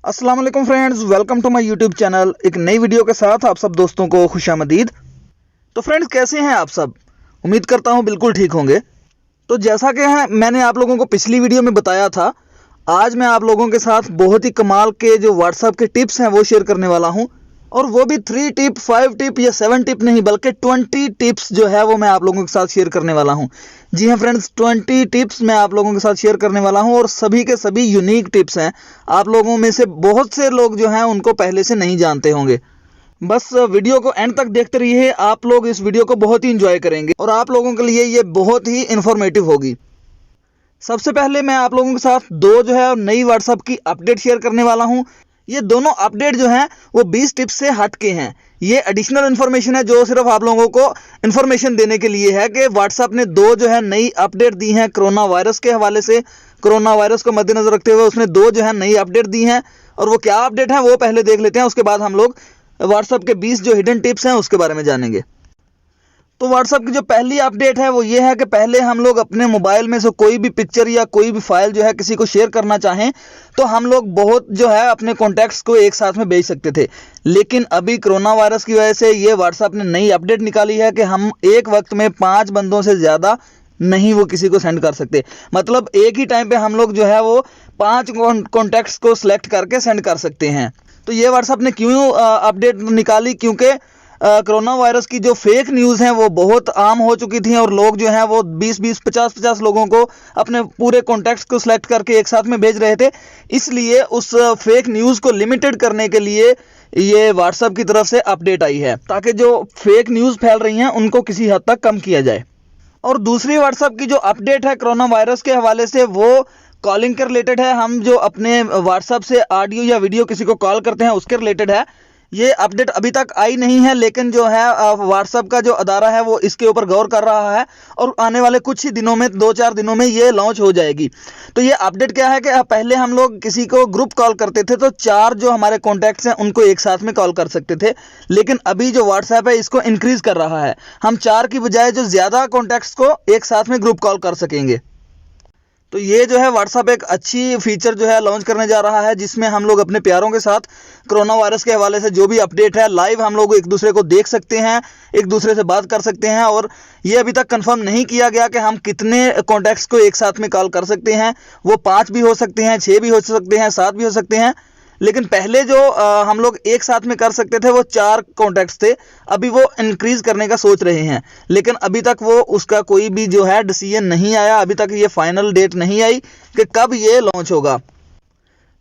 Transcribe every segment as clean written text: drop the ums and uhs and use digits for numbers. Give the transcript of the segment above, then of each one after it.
अस्सलाम वालेकुम friends, welcome to my YouTube channel. एक नई वीडियो के साथ आप सब दोस्तों को खुशामदीद। तो फ्रेंड्स, कैसे हैं आप सब? उम्मीद करता हूं बिल्कुल ठीक होंगे। तो जैसा कि मैंने आप लोगों को पिछली वीडियो में बताया था, आज मैं आप लोगों के साथ बहुत ही कमाल के जो व्हाट्सएप के टिप्स हैं वो शेयर करने वाला हूं। और वो भी 3 टिप, 5 टिप या 7 टिप नहीं, बल्कि 20 टिप्स जो है वो मैं आप लोगों के साथ शेयर करने वाला हूं। जी हाँ फ्रेंड्स, 20 टिप्स मैं आप लोगों के साथ शेयर करने वाला हूं और सभी के सभी यूनिक टिप्स हैं। आप लोगों में से बहुत से लोग जो हैं उनको पहले से नहीं जानते होंगे। बस वीडियो को एंड तक देखते रहिए, आप लोग इस वीडियो को बहुत ही इंजॉय करेंगे और आप लोगों के लिए ये बहुत ही इंफॉर्मेटिव होगी। सबसे पहले मैं आप लोगों के साथ दो जो है नई व्हाट्सएप की अपडेट शेयर करने वाला हूं। ये दोनों अपडेट जो हैं वो 20 टिप्स से हट के हैं। ये एडिशनल इन्फॉर्मेशन है जो सिर्फ आप लोगों को इन्फॉर्मेशन देने के लिए है कि व्हाट्सएप ने दो जो है नई अपडेट दी हैं कोरोना वायरस के हवाले से। कोरोना वायरस को मद्देनजर रखते हुए उसने दो जो है नई अपडेट दी हैं, और वो क्या अपडेट है वो पहले देख लेते हैं। उसके बाद हम लोग व्हाट्सएप के 20 जो हिडन टिप्स हैं उसके बारे में जानेंगे। तो व्हाट्सएप की जो पहली अपडेट है वो ये है कि पहले हम लोग अपने मोबाइल में से कोई भी पिक्चर या कोई भी फाइल जो है किसी को शेयर करना चाहें तो हम लोग बहुत जो है अपने कॉन्टैक्ट्स को एक साथ में भेज सकते थे। लेकिन अभी कोरोना वायरस की वजह से ये व्हाट्सएप ने नई अपडेट निकाली है कि हम एक वक्त में 5 बंदों से ज़्यादा नहीं वो किसी को सेंड कर सकते। मतलब एक ही टाइम पे हम लोग जो है वो 5 कॉन्टैक्ट्स को सिलेक्ट करके सेंड कर सकते हैं। तो ये व्हाट्सएप ने क्यों अपडेट निकाली? क्योंकि कोरोना वायरस की जो फेक न्यूज़ हैं वो बहुत आम हो चुकी थी और लोग जो हैं वो 20-20, 50-50 लोगों को अपने पूरे कॉन्टैक्ट्स को सिलेक्ट करके एक साथ में भेज रहे थे। इसलिए उस फेक न्यूज़ को लिमिटेड करने के लिए ये व्हाट्सएप की तरफ से अपडेट आई है, ताकि जो फेक न्यूज़ फैल रही हैं उनको किसी हद तक कम किया जाए। और दूसरी व्हाट्सएप की जो अपडेट है कोरोना वायरस के हवाले से वो कॉलिंग के रिलेटेड है। हम जो अपने व्हाट्सएप से ऑडियो या वीडियो किसी को कॉल करते हैं उसके रिलेटेड है। ये अपडेट अभी तक आई नहीं है, लेकिन जो है व्हाट्सएप का जो अदारा है वो इसके ऊपर गौर कर रहा है और आने वाले कुछ ही दिनों में, 2-4 दिनों में ये लॉन्च हो जाएगी। तो ये अपडेट क्या है कि पहले हम लोग किसी को ग्रुप कॉल करते थे तो 4 जो हमारे कॉन्टैक्ट्स हैं उनको एक साथ में कॉल कर सकते थे। लेकिन अभी जो व्हाट्सएप है इसको इंक्रीज कर रहा है, हम 4 की बजाय जो ज़्यादा कॉन्टैक्ट्स को एक साथ में ग्रुप कॉल कर सकेंगे। तो ये जो है व्हाट्सएप एक अच्छी फीचर जो है लॉन्च करने जा रहा है, जिसमें हम लोग अपने प्यारों के साथ कोरोना वायरस के हवाले से जो भी अपडेट है लाइव हम लोग एक दूसरे को देख सकते हैं, एक दूसरे से बात कर सकते हैं। और ये अभी तक कंफर्म नहीं किया गया कि हम कितने कॉन्टैक्ट्स को एक साथ में कॉल कर सकते हैं। वो 5 भी हो सकते हैं, 6 भी हो सकते हैं, 7 भी हो सकते हैं। लेकिन पहले जो हम लोग एक साथ में कर सकते थे वो 4 कॉन्टैक्ट्स थे। अभी वो इंक्रीज करने का सोच रहे हैं, लेकिन अभी तक वो उसका कोई भी जो है डिसीजन नहीं आया। अभी तक ये फाइनल डेट नहीं आई कि कब ये लॉन्च होगा।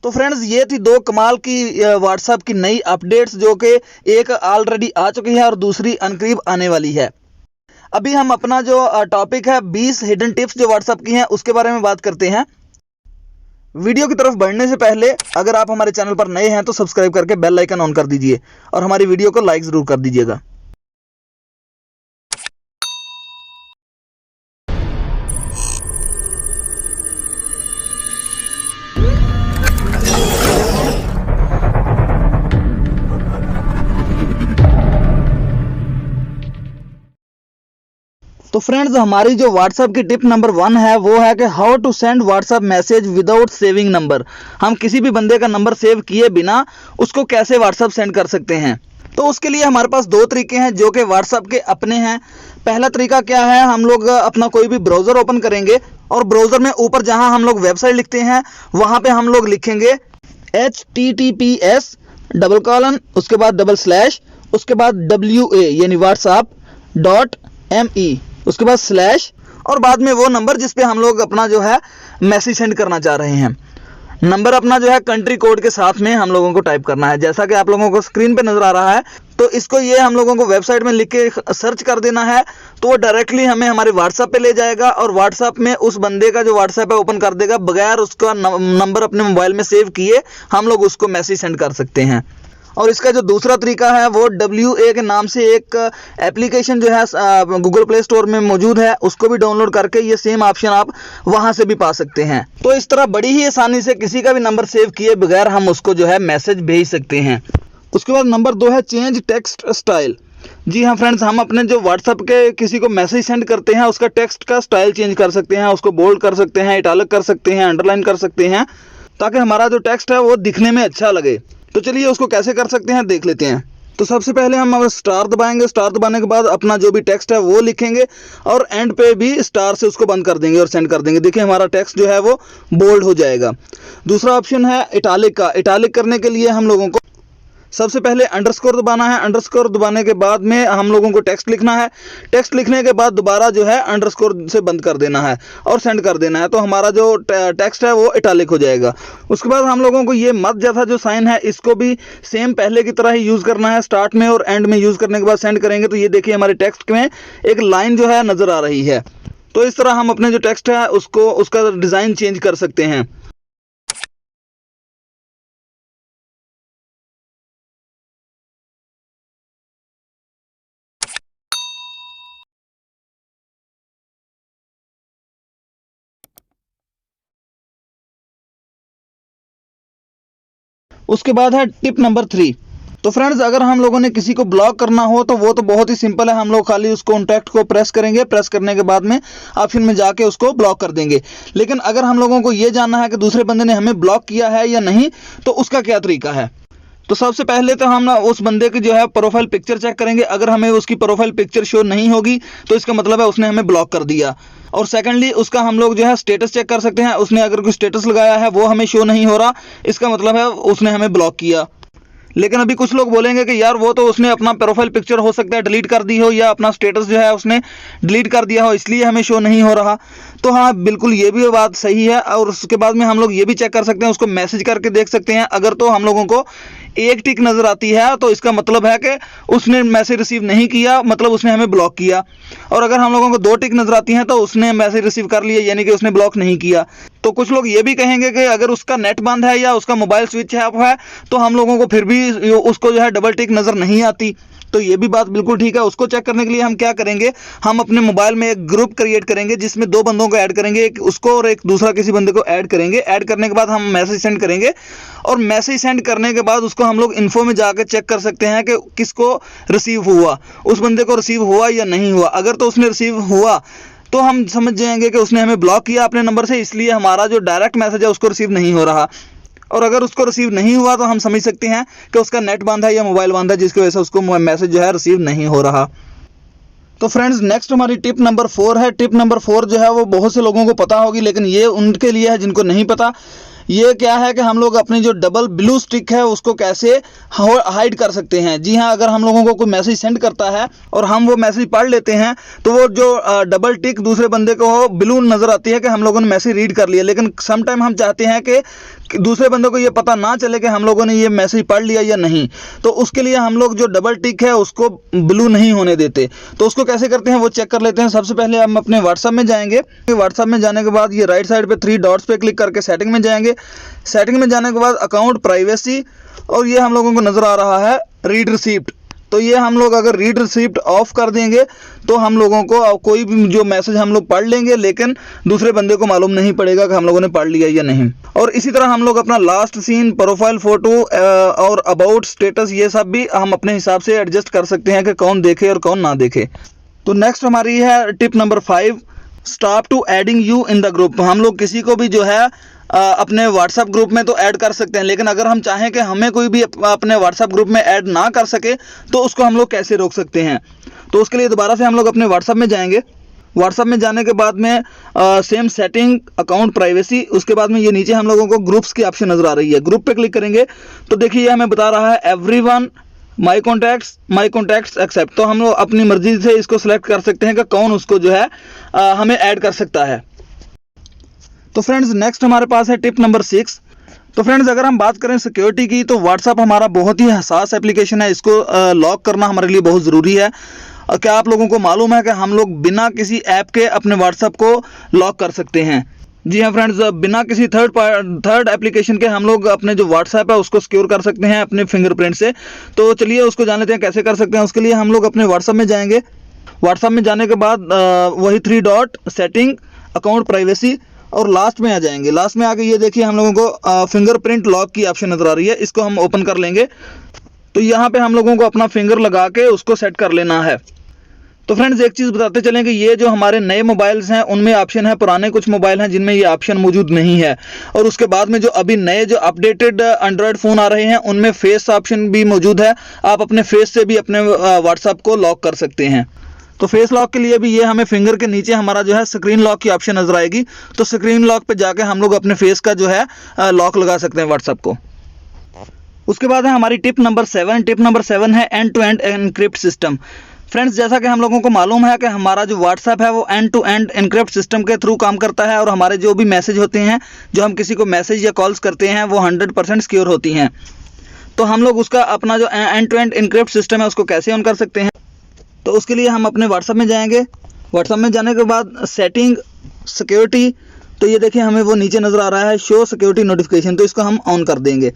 तो फ्रेंड्स, ये थी 2 कमाल की व्हाट्सएप की नई अपडेट्स, जो कि एक ऑलरेडी आ चुकी है और दूसरी अनकरीब आने वाली है। अभी हम अपना जो टॉपिक है 20 हिडन टिप्स जो व्हाट्सएप की हैं उसके बारे में बात करते हैं। वीडियो की तरफ बढ़ने से पहले अगर आप हमारे चैनल पर नए हैं तो सब्सक्राइब करके बेल आइकन ऑन कर दीजिए और हमारी वीडियो को लाइक ज़रूर कर दीजिएगा। तो फ्रेंड्स, हमारी जो व्हाट्सएप की टिप नंबर 1 है वो है कि how to send WhatsApp message without saving number. हम किसी भी बंदे का नंबर सेव किए बिना उसको कैसे व्हाट्सएप सेंड कर सकते हैं। तो उसके लिए हमारे पास 2 तरीके हैं जो कि व्हाट्सएप के अपने हैं। पहला तरीका क्या है, हम लोग अपना कोई भी ब्राउज़र ओपन करेंगे और ब्राउज़र में ऊपर जहां हम लोग वेबसाइट लिखते हैं वहां पे हम लोग लिखेंगे https:// उसके बाद // उसके बाद WA यानी whatsapp.me, उसके बाद स्लैश और बाद में वो नंबर जिस पे हम लोग अपना जो है मैसेज सेंड करना चाह रहे हैं। नंबर अपना जो है कंट्री कोड के साथ में हम लोगों को टाइप करना है, जैसा कि आप लोगों को स्क्रीन पे नज़र आ रहा है। तो इसको ये हम लोगों को वेबसाइट में लिख के सर्च कर देना है, तो वो डायरेक्टली हमें हमारे व्हाट्सएप पे ले जाएगा और व्हाट्सएप में उस बंदे का जो व्हाट्सएप है ओपन कर देगा। बगैर उसका नंबर अपने मोबाइल में सेव किए हम लोग उसको मैसेज सेंड कर सकते हैं। और इसका जो दूसरा तरीका है वो WA के नाम से एक एप्लीकेशन जो है गूगल प्ले स्टोर में मौजूद है, उसको भी डाउनलोड करके ये सेम ऑप्शन आप वहां से भी पा सकते हैं। तो इस तरह बड़ी ही आसानी से किसी का भी नंबर सेव किए बगैर हम उसको जो है मैसेज भेज सकते हैं। उसके बाद नंबर 2 है चेंज टेक्स्ट स्टाइल। जी हाँ फ्रेंड्स, हम अपने जो व्हाट्सएप के किसी को मैसेज सेंड करते हैं उसका टेक्स्ट का स्टाइल चेंज कर सकते हैं, उसको बोल्ड कर सकते हैं, इटालिक कर सकते हैं, अंडरलाइन कर सकते हैं। ताकि हमारा जो टेक्स्ट है वो दिखने में अच्छा लगे। तो चलिए उसको कैसे कर सकते हैं देख लेते हैं। तो सबसे पहले हम स्टार दबाएंगे, स्टार दबाने के बाद अपना जो भी टेक्स्ट है वो लिखेंगे और एंड पे भी स्टार से उसको बंद कर देंगे और सेंड कर देंगे। देखिए हमारा टेक्स्ट जो है वो बोल्ड हो जाएगा। दूसरा ऑप्शन है इटालिक का। इटालिक करने के लिए हम लोगों को सबसे पहले अंडरस्कोर दबाना है। अंडरस्कोर दबाने के बाद में हम लोगों को टेक्स्ट लिखना है। टेक्स्ट लिखने के बाद दोबारा जो है अंडरस्कोर से बंद कर देना है और सेंड कर देना है। तो हमारा जो टेक्स्ट है वो इटालिक हो जाएगा। उसके बाद हम लोगों को ये मत जैसा जो साइन है इसको भी सेम पहले की तरह ही यूज़ करना है। स्टार्ट में और एंड में यूज़ करने के बाद सेंड करेंगे तो ये देखिए हमारे टेक्स्ट में एक लाइन जो है नज़र आ रही है। तो इस तरह हम अपने जो टेक्स्ट है उसका डिज़ाइन चेंज कर सकते हैं। उसके बाद है टिप नंबर 3। तो फ्रेंड्स अगर हम लोगों ने किसी को ब्लॉक करना हो तो वो तो बहुत ही सिंपल है। हम लोग खाली उस कॉन्टैक्ट को प्रेस करेंगे, प्रेस करने के बाद में ऑप्शन में जाके उसको ब्लॉक कर देंगे। लेकिन अगर हम लोगों को ये जानना है कि दूसरे बंदे ने हमें ब्लॉक किया है या नहीं, तो उसका क्या तरीका है। तो सबसे पहले तो हम उस बंदे की जो है प्रोफाइल पिक्चर चेक करेंगे। अगर हमें उसकी प्रोफाइल पिक्चर शो नहीं होगी तो इसका मतलब है उसने हमें ब्लॉक कर दिया। और सेकंडली उसका हम लोग जो है स्टेटस चेक कर सकते हैं। उसने अगर कोई स्टेटस लगाया है वो हमें शो नहीं हो रहा, इसका मतलब है उसने हमें ब्लॉक किया। लेकिन अभी कुछ लोग बोलेंगे कि यार वो तो उसने अपना प्रोफाइल पिक्चर हो सकता है डिलीट कर दी हो या अपना स्टेटस जो है उसने डिलीट कर दिया हो, इसलिए हमें शो नहीं हो रहा। तो हाँ बिल्कुल ये भी बात सही है। और उसके बाद में हम लोग ये भी चेक कर सकते हैं, उसको मैसेज करके देख सकते हैं। अगर तो हम लोगों को एक टिक नज़र आती है तो इसका मतलब है कि उसने मैसेज रिसीव नहीं किया, मतलब उसने हमें ब्लॉक किया। और अगर हम लोगों को 2 टिक नज़र आती हैं तो उसने मैसेज रिसीव कर लिया, यानी कि उसने ब्लॉक नहीं किया। तो कुछ लोग ये भी कहेंगे कि अगर उसका नेट बंद है या उसका मोबाइल स्विच ऑफ है तो हम लोगों को फिर भी उसको जो है डबल टिक नज़र नहीं आती। तो ये भी बात बिल्कुल ठीक है। उसको चेक करने के लिए हम क्या करेंगे, हम अपने मोबाइल में एक ग्रुप क्रिएट करेंगे जिसमें 2 बंदों को ऐड करेंगे, एक उसको और एक दूसरा किसी बंदे को ऐड करेंगे। ऐड करने के बाद हम मैसेज सेंड करेंगे और मैसेज सेंड करने के बाद उसको हम लोग इन्फो में जाकर चेक कर सकते हैं कि किसको रिसीव हुआ, उस बंदे को रिसीव हुआ या नहीं हुआ। अगर तो उसने रिसीव हुआ तो हम समझ जाएंगे कि उसने हमें ब्लॉक किया अपने नंबर से, इसलिए हमारा जो डायरेक्ट मैसेज है उसको रिसीव नहीं हो रहा। और अगर उसको रिसीव नहीं हुआ तो हम समझ सकते हैं कि उसका नेट बंद है या मोबाइल बंद है, जिसकी वजह से उसको मैसेज जो है रिसीव नहीं हो रहा। तो फ्रेंड्स नेक्स्ट हमारी टिप नंबर 4 है। टिप नंबर 4 जो है वो बहुत से लोगों को पता होगी, लेकिन ये उनके लिए है जिनको नहीं पता। ये क्या है कि हम लोग अपनी जो डबल ब्लू स्टिक है उसको कैसे हाइड कर सकते हैं। जी हाँ, अगर हम लोगों को कोई मैसेज सेंड करता है और हम वो मैसेज पढ़ लेते हैं तो वो जो डबल टिक दूसरे बंदे को ब्लू नज़र आती है कि हम लोगों ने मैसेज रीड कर लिया। लेकिन सम टाइम हम चाहते हैं कि दूसरे बंदे को ये पता ना चले कि हम लोगों ने ये मैसेज पढ़ लिया या नहीं। तो उसके लिए हम लोग जो डबल टिक है उसको ब्लू नहीं होने देते। तो उसको कैसे करते हैं वो चेक कर लेते हैं। सबसे पहले हम अपने व्हाट्सएप में जाएंगे। व्हाट्सएप में जाने के बाद ये राइट साइड पे 3 डॉट्स पे क्लिक करके सेटिंग में जाएंगे। सेटिंग में जाने के बाद अकाउंट प्राइवेसी, और ये हम लोगों को नज़र आ रहा है रीड रिसीप्ट। तो ये हम लोग अगर रीड रिसीप्ट ऑफ कर देंगे तो हम लोगों को कोई भी जो मैसेज हम लोग पढ़ लेंगे, लेकिन दूसरे बंदे को मालूम नहीं पड़ेगा कि हम लोगों ने पढ़ लिया या नहीं। और इसी तरह हम लोग अपना लास्ट सीन, प्रोफाइल फ़ोटो और अबाउट स्टेटस, ये सब भी हम अपने हिसाब से एडजस्ट कर सकते हैं कि कौन देखे और कौन ना देखे। तो नेक्स्ट हमारी है tip number 5, stop to adding you in the group. हम लोग किसी को भी जो है अपने व्हाट्सएप ग्रुप में तो ऐड कर सकते हैं, लेकिन अगर हम चाहें कि हमें कोई भी अपने व्हाट्सएप ग्रुप में ऐड ना कर सके तो उसको हम लोग कैसे रोक सकते हैं। तो उसके लिए दोबारा से हम लोग अपने व्हाट्सएप में जाएंगे। व्हाट्सएप में जाने के बाद में सेम सेटिंग, अकाउंट प्राइवेसी, उसके बाद में ये नीचे हम लोगों को ग्रुप्स की ऑप्शन नज़र आ रही है। ग्रुप पे क्लिक करेंगे तो देखिए ये हमें बता रहा है एवरीवन, माई कॉन्टैक्ट्स एक्सेप्ट। तो हम लोग अपनी मर्जी से इसको सिलेक्ट कर सकते हैं कि कौन उसको जो है हमें ऐड कर सकता है। तो फ्रेंड्स नेक्स्ट हमारे पास है टिप नंबर 6। तो फ्रेंड्स अगर हम बात करें सिक्योरिटी की तो व्हाट्सएप हमारा बहुत ही हसास एप्लीकेशन है। इसको लॉक करना हमारे लिए बहुत ज़रूरी है। और क्या आप लोगों को मालूम है कि हम लोग बिना किसी ऐप के अपने व्हाट्सएप को लॉक कर सकते हैं। जी हाँ फ्रेंड्स, बिना किसी थर्ड एप्लीकेशन के हम लोग अपने जो व्हाट्सएप है उसको सिक्योर कर सकते हैं अपने फिंगरप्रिंट से। तो चलिए उसको जान लेते हैं कैसे कर सकते हैं। उसके लिए हम लोग अपने व्हाट्सएप में जाएंगे। व्हाट्सएप में जाने के बाद वही 3 डॉट, सेटिंग, अकाउंट प्राइवेसी, और लास्ट में आ जाएंगे। लास्ट में आके ये देखिए हम लोगों को फिंगरप्रिंट लॉक की ऑप्शन नज़र आ रही है। इसको हम ओपन कर लेंगे। तो यहाँ पे हम लोगों को अपना फिंगर लगा के उसको सेट कर लेना है। तो फ्रेंड्स एक चीज़ बताते चलें कि ये जो हमारे नए मोबाइल्स हैं उनमें ऑप्शन है, पुराने कुछ मोबाइल हैं जिनमें ये ऑप्शन मौजूद नहीं है। और उसके बाद में जो अभी नए जो अपडेटेड एंड्रॉयड फ़ोन आ रहे हैं उनमें फेस ऑप्शन भी मौजूद है। आप अपने फेस से भी अपने व्हाट्सएप को लॉक कर सकते हैं। तो फेस लॉक के लिए भी ये हमें फिंगर के नीचे हमारा जो है स्क्रीन लॉक की ऑप्शन नजर आएगी। तो स्क्रीन लॉक पे जाके हम लोग अपने फेस का जो है लॉक लगा सकते हैं व्हाट्सएप को। उसके बाद है हमारी टिप नंबर 7। टिप नंबर 7 है end to end encrypt system. Friends जैसा कि हम लोगों को मालूम है कि हमारा जो व्हाट्सएप है वो end to end encrypt system के थ्रू काम करता है और हमारे जो भी मैसेज होते हैं, जो हम किसी को मैसेज या कॉल्स करते हैं, वो 100% सिक्योर होती हैं। तो हम लोग उसका अपना जो end to end encrypt system है उसको कैसे ऑन कर सकते हैं? तो उसके लिए हम अपने व्हाट्सएप में जाएंगे। व्हाट्सएप में जाने के बाद सेटिंग, सिक्योरिटी, तो ये देखिए हमें वो नीचे नज़र आ रहा है शो सिक्योरिटी नोटिफिकेशन, तो इसको हम ऑन कर देंगे।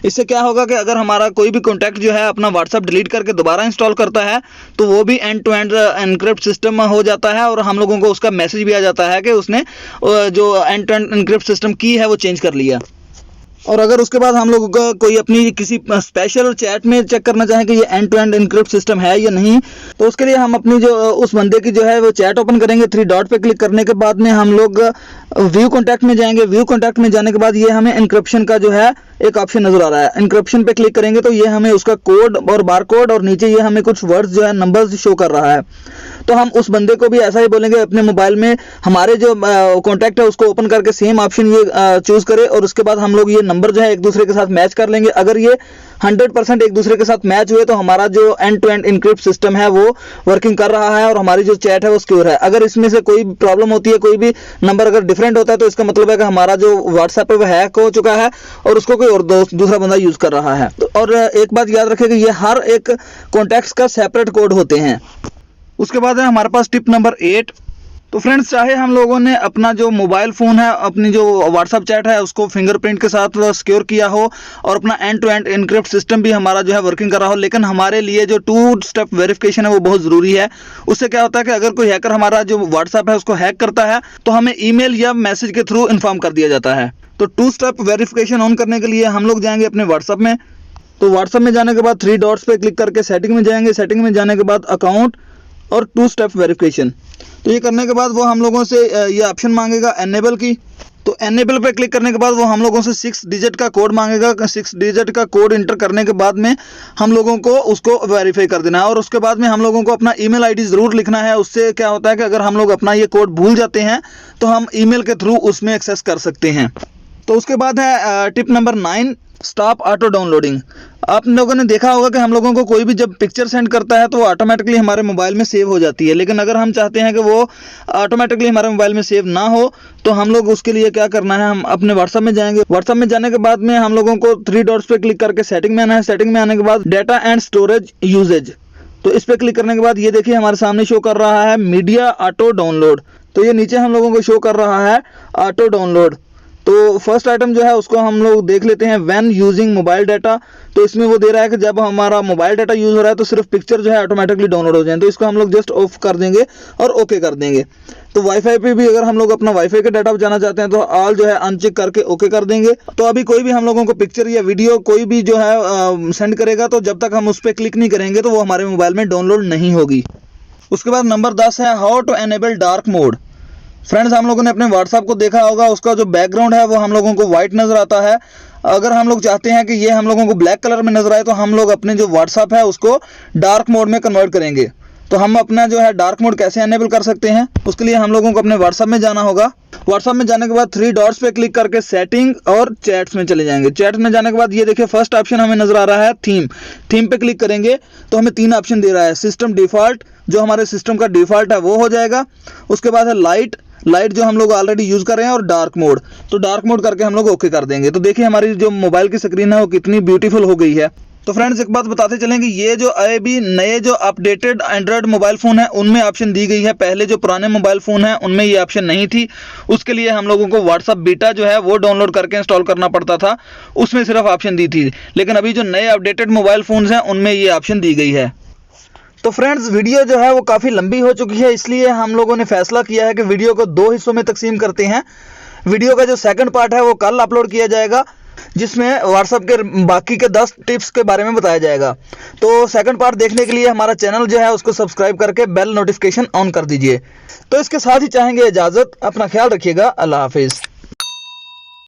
इससे क्या होगा कि अगर हमारा कोई भी कॉन्टैक्ट जो है अपना व्हाट्सएप डिलीट करके दोबारा इंस्टॉल करता है तो वो भी end to end encrypt system हो जाता है और हम लोगों को उसका मैसेज भी आ जाता है कि उसने जो end to end encrypt system की है वो चेंज कर लिया। और अगर उसके बाद हम लोगों का कोई अपनी किसी स्पेशल चैट में चेक करना चाहें कि ये end to end encrypt system है या नहीं, तो उसके लिए हम अपनी जो उस बंदे की जो है वो चैट ओपन करेंगे। 3 डॉट पे क्लिक करने के बाद में हम लोग व्यू कॉन्टैक्ट में जाएंगे। व्यू कॉन्टैक्ट में जाने के बाद ये हमें एनक्रिप्शन का जो है एक ऑप्शन नजर आ रहा है। एनक्रिप्शन पे क्लिक करेंगे तो ये हमें उसका कोड और बार कोड और नीचे ये हमें कुछ वर्ड्स जो है नंबर्स शो कर रहा है। तो हम उस बंदे को भी ऐसा ही बोलेंगे अपने मोबाइल में हमारे जो कॉन्टैक्ट है उसको ओपन करके सेम ऑप्शन ये चूज करे और उसके बाद हम लोग ये नंबर जो है एक दूसरे के साथ मैच कर लेंगे। अगर ये 100% एक दूसरे के साथ मैच हुए तो हमारा जो end to end encrypt system है वो वर्किंग कर रहा है और हमारी जो चैट है वो सिक्योर है। अगर इसमें से कोई प्रॉब्लम होती है, कोई भी नंबर अगर डिफरेंट होता है, तो इसका मतलब है कि हमारा जो व्हाट्सएप है वो हैक हो चुका है और उसको कोई और दूसरा बंदा यूज कर रहा है। तो और एक बात याद रखें कि ये हर एक कॉन्टैक्ट्स का सेपरेट कोड होते हैं। उसके बाद है हमारे पास टिप नंबर 8। तो फ्रेंड्स चाहे हम लोगों ने अपना जो मोबाइल फ़ोन है, अपनी जो व्हाट्सएप चैट है उसको फिंगरप्रिंट के साथ सिक्योर किया हो और अपना end to end encrypt system भी हमारा जो है वर्किंग कर रहा हो, लेकिन हमारे लिए जो 2 स्टेप वेरिफिकेशन है वो बहुत ज़रूरी है। उससे क्या होता है कि अगर कोई हैकर हमारा जो व्हाट्सएप है उसको हैक करता है तो हमें ईमेल या मैसेज के थ्रू इन्फॉर्म कर दिया जाता है। तो 2 स्टेप वेरिफिकेशन ऑन करने के लिए हम लोग जाएंगे अपने व्हाट्सएप में। तो व्हाट्सएप में जाने के बाद 3 डॉट्स पे क्लिक करके सेटिंग में जाएंगे। सेटिंग में जाने के बाद अकाउंट और 2 स्टेप वेरिफिकेशन, तो ये करने के बाद वो हम लोगों से ये ऑप्शन मांगेगा एनेबल की। तो एनेबल पे क्लिक करने के बाद वो हम लोगों से 6 डिजिट का कोड मांगेगा। 6 डिजिट का कोड इंटर करने के बाद में हम लोगों को उसको वेरीफाई कर देना है और उसके बाद में हम लोगों को अपना ईमेल आईडी ज़रूर लिखना है। उससे क्या होता है कि अगर हम लोग अपना ये कोड भूल जाते हैं तो हम ईमेल के थ्रू उसमें एक्सेस कर सकते हैं। तो उसके बाद है tip number 9, stop auto downloading. आप लोगों ने देखा होगा कि हम लोगों को कोई भी जब पिक्चर सेंड करता है तो वो ऑटोमेटिकली हमारे मोबाइल में सेव हो जाती है, लेकिन अगर हम चाहते हैं कि वो ऑटोमेटिकली हमारे मोबाइल में सेव ना हो तो हम लोग उसके लिए क्या करना है, हम अपने व्हाट्सएप में जाएंगे। व्हाट्सएप में जाने के बाद में हम लोगों को 3 डॉट्स पे क्लिक करके सेटिंग में आना है। सेटिंग में आने के बाद डाटा एंड स्टोरेज यूजेज, तो इस पर क्लिक करने के बाद ये देखिए हमारे सामने शो कर रहा है मीडिया ऑटो डाउनलोड। तो ये नीचे हम लोगों को शो कर रहा है ऑटो डाउनलोड। तो फर्स्ट आइटम जो है उसको हम लोग देख लेते हैं, व्हेन यूजिंग मोबाइल डाटा। तो इसमें वो दे रहा है कि जब हमारा मोबाइल डाटा यूज़ हो रहा है तो सिर्फ पिक्चर जो है ऑटोमेटिकली डाउनलोड हो जाए। तो इसको हम लोग जस्ट ऑफ कर देंगे और ओके कर देंगे। तो वाईफाई पे भी अगर हम लोग अपना वाईफाई का डाटा जाना चाहते हैं तो ऑल जो है अनचेक करके ओके कर देंगे। तो अभी कोई भी हम लोगों को पिक्चर या वीडियो कोई भी जो है सेंड करेगा तो जब तक हम उस पर क्लिक नहीं करेंगे तो वो हमारे मोबाइल में डाउनलोड नहीं होगी। उसके बाद नंबर 10 है how to enable dark mode. Friends हम लोगों ने अपने व्हाट्सएप को देखा होगा, उसका जो बैकग्राउंड है वो हम लोगों को वाइट नज़र आता है। अगर हम लोग चाहते हैं कि ये हम लोगों को ब्लैक कलर में नज़र आए तो हम लोग अपने जो व्हाट्सएप है उसको डार्क मोड में कन्वर्ट करेंगे। तो हम अपना जो है डार्क मोड कैसे एनेबल कर सकते हैं, उसके लिए हम लोगों को अपने व्हाट्सएप में जाना होगा। व्हाट्सएप में जाने के बाद 3 डॉट्स पे क्लिक करके सेटिंग और चैट्स में चले जाएंगे। चैट्स में जाने के बाद ये देखिए फर्स्ट ऑप्शन हमें नज़र आ रहा है थीम। थीम पे क्लिक करेंगे तो हमें 3 ऑप्शन दे रहा है। सिस्टम डिफ़ॉल्ट, जो हमारे सिस्टम का डिफ़ॉल्ट है वो हो जाएगा। उसके बाद है लाइट जो हम लोग ऑलरेडी यूज़ कर रहे हैं, और डार्क मोड। तो डार्क मोड करके हम लोग ओके कर देंगे। तो देखिए हमारी जो मोबाइल की स्क्रीन है वो कितनी ब्यूटीफुल हो गई है। तो फ्रेंड्स एक बात बताते चलें कि ये जो अभी नए जो अपडेटेड एंड्रॉयड मोबाइल फ़ोन है उनमें ऑप्शन दी गई है। पहले जो पुराने मोबाइल फ़ोन है उनमें ये ऑप्शन नहीं थी। उसके लिए हम लोगों को व्हाट्सएप बीटा जो है वो डाउनलोड करके इंस्टॉल करना पड़ता था, उसमें सिर्फ ऑप्शन दी थी। लेकिन अभी जो नए अपडेटेड मोबाइल फ़ोन्स हैं उनमें ये ऑप्शन दी गई है। तो फ्रेंड्स वीडियो जो है वो काफ़ी लंबी हो चुकी है, इसलिए हम लोगों ने फैसला किया है कि वीडियो को 2 हिस्सों में तकसीम करते हैं। वीडियो का जो सेकंड पार्ट है वो कल अपलोड किया जाएगा। जिसमें व्हाट्सएप के बाकी के 10 टिप्स के बारे में बताया जाएगा। तो सेकंड पार्ट देखने के लिए हमारा चैनल जो है उसको सब्सक्राइब करके बेल नोटिफिकेशन ऑन कर दीजिए। तो इसके साथ ही चाहेंगे इजाज़त, अपना ख्याल रखिएगा, अल्लाह हाफिज़।